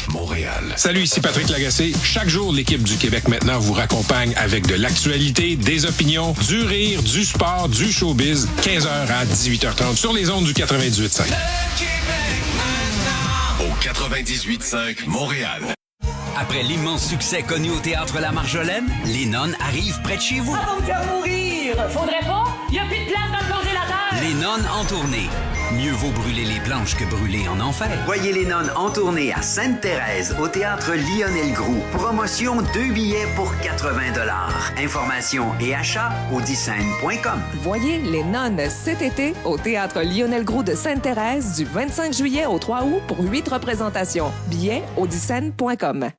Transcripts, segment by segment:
Montréal. Salut, ici Patrick Lagacé. Chaque jour, l'équipe du Québec maintenant vous raccompagne avec de l'actualité, des opinions, du rire, du sport, du showbiz, 15h à 18h30 sur les ondes du 98.5. Au 98.5 Montréal. Après l'immense succès connu au Théâtre La Marjolaine, les nonnes arrivent près de chez vous. Ça va me faire mourir! Faudrait pas? Y a plus de place dans le congélateur! Les nonnes en tournée. Mieux vaut brûler les planches que brûler en enfer. Voyez les nonnes en tournée à Sainte-Thérèse, au Théâtre Lionel Groux. Promotion 2 billets pour 80 $. Informations et achats au dissène.com. Voyez les nonnes cet été au Théâtre Lionel Groux de Sainte-Thérèse du 25 juillet au 3 août pour 8 représentations. Billets au dissène.com.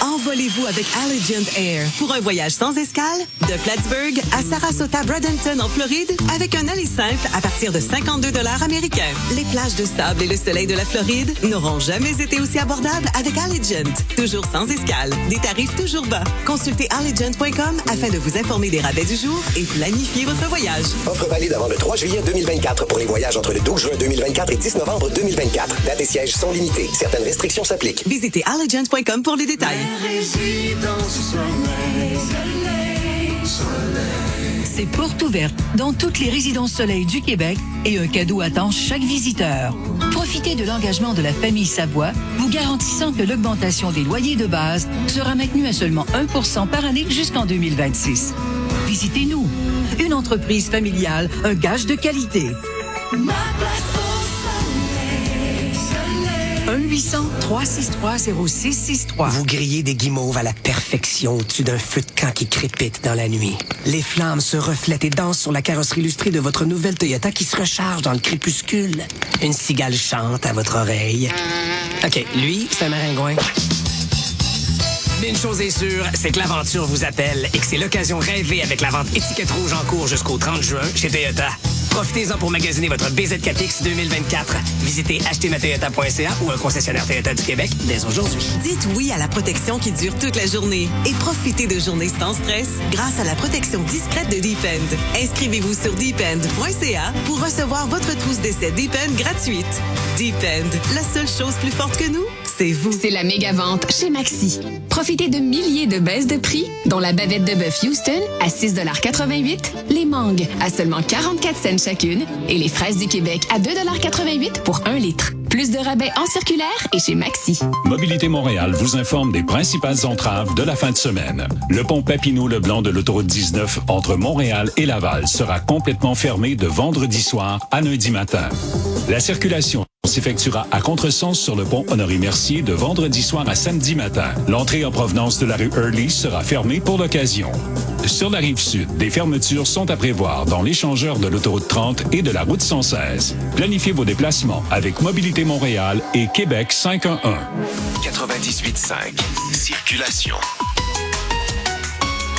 Envolez-vous avec Allegiant Air pour un voyage sans escale de Plattsburgh à Sarasota Bradenton en Floride avec un aller simple à partir de 52 $ américains. Les plages de sable et le soleil de la Floride n'auront jamais été aussi abordables avec Allegiant. Toujours sans escale, des tarifs toujours bas. Consultez Allegiant.com afin de vous informer des rabais du jour et planifier votre voyage. Offre valide avant le 3 juillet 2024 pour les voyages entre le 12 juin 2024 et 10 novembre 2024. Date et sièges sont limités. Certaines restrictions s'appliquent. Visitez Allegiant.com pour les détails. C'est porte ouverte dans toutes les résidences Soleil du Québec et un cadeau attend chaque visiteur. Profitez de l'engagement de la famille Savoie, vous garantissant que l'augmentation des loyers de base sera maintenue à seulement 1% par année jusqu'en 2026. Visitez-nous. Une entreprise familiale, un gage de qualité. 1-800-363-0663. Vous grillez des guimauves à la perfection au-dessus d'un feu de camp qui crépite dans la nuit. Les flammes se reflètent et dansent sur la carrosserie illustrée de votre nouvelle Toyota qui se recharge dans le crépuscule. Une cigale chante à votre oreille. OK, lui, c'est un maringouin. Mais une chose est sûre, c'est que l'aventure vous appelle et que c'est l'occasion rêvée avec la vente étiquette rouge en cours jusqu'au 30 juin chez Toyota. Profitez-en pour magasiner votre BZ4X 2024. Visitez achetermatoyota.ca ou un concessionnaire Toyota du Québec dès aujourd'hui. Dites oui à la protection qui dure toute la journée et profitez de journées sans stress grâce à la protection discrète de Depend. Inscrivez-vous sur depend.ca pour recevoir votre trousse d'essai Depend gratuite. Depend, la seule chose plus forte que nous, c'est vous. C'est la méga vente chez Maxi. Profitez de milliers de baisses de prix, dont la bavette de bœuf Houston à 6,88 $, les mangues à seulement 44 cents chacune et les fraises du Québec à 2,88 $ pour 1 litre. Plus de rabais en circulaire et chez Maxi. Mobilité Montréal vous informe des principales entraves de la fin de semaine. Le pont Papineau-Leblanc de l'autoroute 19 entre Montréal et Laval sera complètement fermé de vendredi soir à lundi matin. La circulation s'effectuera à contresens sur le pont Honoré-Mercier de vendredi soir à samedi matin. L'entrée en provenance de la rue Early sera fermée pour l'occasion. Sur la rive sud, des fermetures sont à prévoir dans l'échangeur de l'autoroute 30 et de la route 116. Planifiez vos déplacements avec Mobilité Montréal et Québec 511. 98.5. Circulation.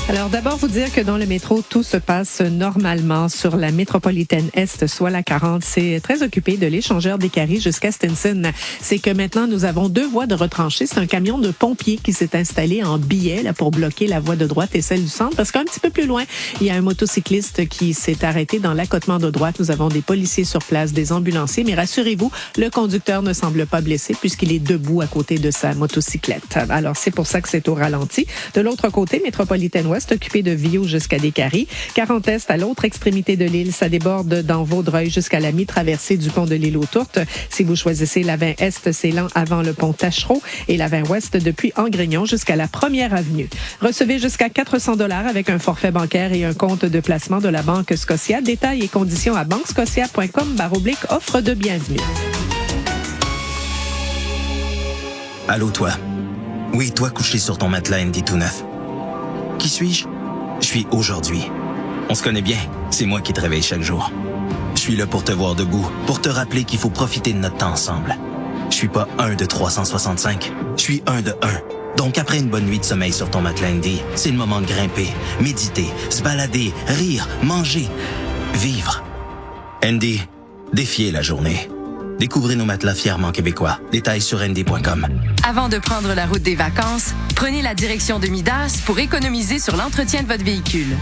Alors d'abord, vous dire que dans le métro, tout se passe normalement sur la métropolitaine Est, soit la 40. C'est très occupé de l'échangeur des Caries jusqu'à Stinson. C'est que maintenant, nous avons 2 voies de retranchées. C'est un camion de pompiers qui s'est installé en billet là, pour bloquer la voie de droite et celle du centre. Parce qu'un petit peu plus loin, il y a un motocycliste qui s'est arrêté dans l'accotement de droite. Nous avons des policiers sur place, des ambulanciers. Mais rassurez-vous, le conducteur ne semble pas blessé puisqu'il est debout à côté de sa motocyclette. Alors, c'est pour ça que c'est au ralenti. De l'autre côté, métropolitaine Ouest, occupé de Viau jusqu'à Descaries. 40 Est, à l'autre extrémité de l'île, ça déborde dans Vaudreuil jusqu'à la mi-traversée du pont de l'île aux Tourtes. Si vous choisissez la 20 Est, c'est lent avant le pont Tachereau et la 20 Ouest depuis Angrignon jusqu'à la 1er avenue. Recevez jusqu'à 400 $ avec un forfait bancaire et un compte de placement de la Banque Scotia. Détails et conditions à banquescotia.com/offre de bienvenue. Allô, toi? Oui, toi couché sur ton matelas Andy tout neuf. Qui suis-je? Je suis aujourd'hui. On se connaît bien, c'est moi qui te réveille chaque jour. Je suis là pour te voir debout, pour te rappeler qu'il faut profiter de notre temps ensemble. Je suis pas un de 365, je suis un de 1. Donc après une bonne nuit de sommeil sur ton matelas Andy, c'est le moment de grimper, méditer, se balader, rire, manger, vivre. Andy, défier la journée. Découvrez nos matelas fièrement québécois. Détails sur nd.com. Avant de prendre la route des vacances, prenez la direction de Midas pour économiser sur l'entretien de votre véhicule.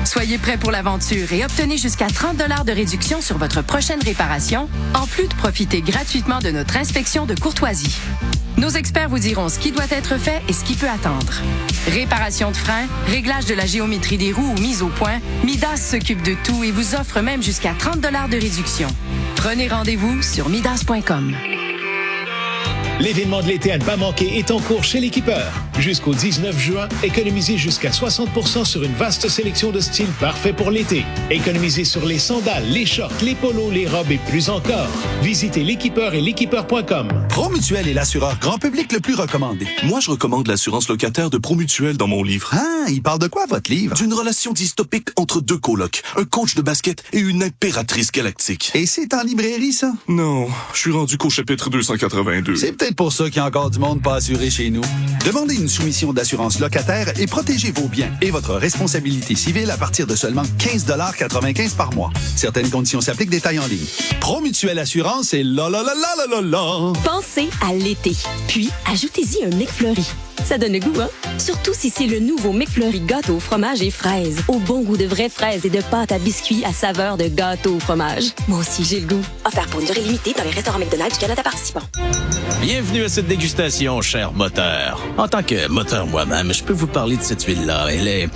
Soyez prêts pour l'aventure et obtenez jusqu'à 30 $ de réduction sur votre prochaine réparation, en plus de profiter gratuitement de notre inspection de courtoisie. Nos experts vous diront ce qui doit être fait et ce qui peut attendre. Réparation de freins, réglage de la géométrie des roues ou mise au point, Midas s'occupe de tout et vous offre même jusqu'à 30 $ de réduction. Prenez rendez-vous sur midas.com. L'événement de l'été à ne pas manquer est en cours chez l'Équipeur. Jusqu'au 19 juin, économisez jusqu'à 60% sur une vaste sélection de styles parfaits pour l'été. Économisez sur les sandales, les shorts, les polos, les robes et plus encore. Visitez l'Équipeur et l'équipeur.com. Promutuel est l'assureur grand public le plus recommandé. Moi, je recommande l'assurance locataire de Promutuel dans mon livre. Ah, il parle de quoi, votre livre? D'une relation dystopique entre deux colocs, un coach de basket et une impératrice galactique. Et c'est en librairie, ça? Non, je suis rendu qu'au chapitre 282. C'est peut-être pour ça qu'il y a encore du monde pas assuré chez nous. Demandez une soumission d'assurance locataire et protégez vos biens et votre responsabilité civile à partir de seulement 15,95 $ par mois. Certaines conditions s'appliquent, détails en ligne. Promutuelle Assurance et la la la la la la la. Pensez à l'été, puis ajoutez-y un McFlurry. Ça donne le goût, hein? Surtout si c'est le nouveau McFlurry gâteau au fromage et fraises. Au bon goût de vraies fraises et de pâte à biscuits à saveur de gâteau au fromage. Moi aussi, j'ai le goût. Offert pour une durée limitée dans les restaurants McDonald's du Canada participants. Bienvenue à cette dégustation, cher moteur. En tant que moteur moi-même, je peux vous parler de cette huile-là. Elle est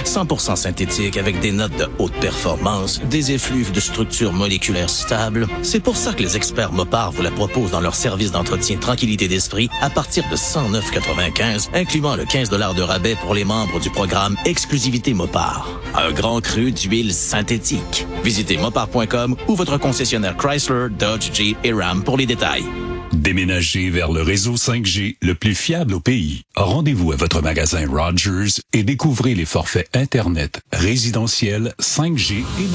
100% synthétique avec des notes de haute performance, des effluves de structure moléculaire stable. C'est pour ça que les experts Mopar vous la proposent dans leur service d'entretien Tranquillité d'esprit à partir de 109,95, incluant le 15 $ de rabais pour les membres du programme Exclusivité Mopar. Un grand cru d'huile synthétique. Visitez mopar.com ou votre concessionnaire Chrysler, Dodge, Jeep et Ram pour les détails. Déménagez vers le réseau 5G le plus fiable au pays. Rendez-vous à votre magasin Rogers et découvrez les forfaits Internet résidentiels 5G et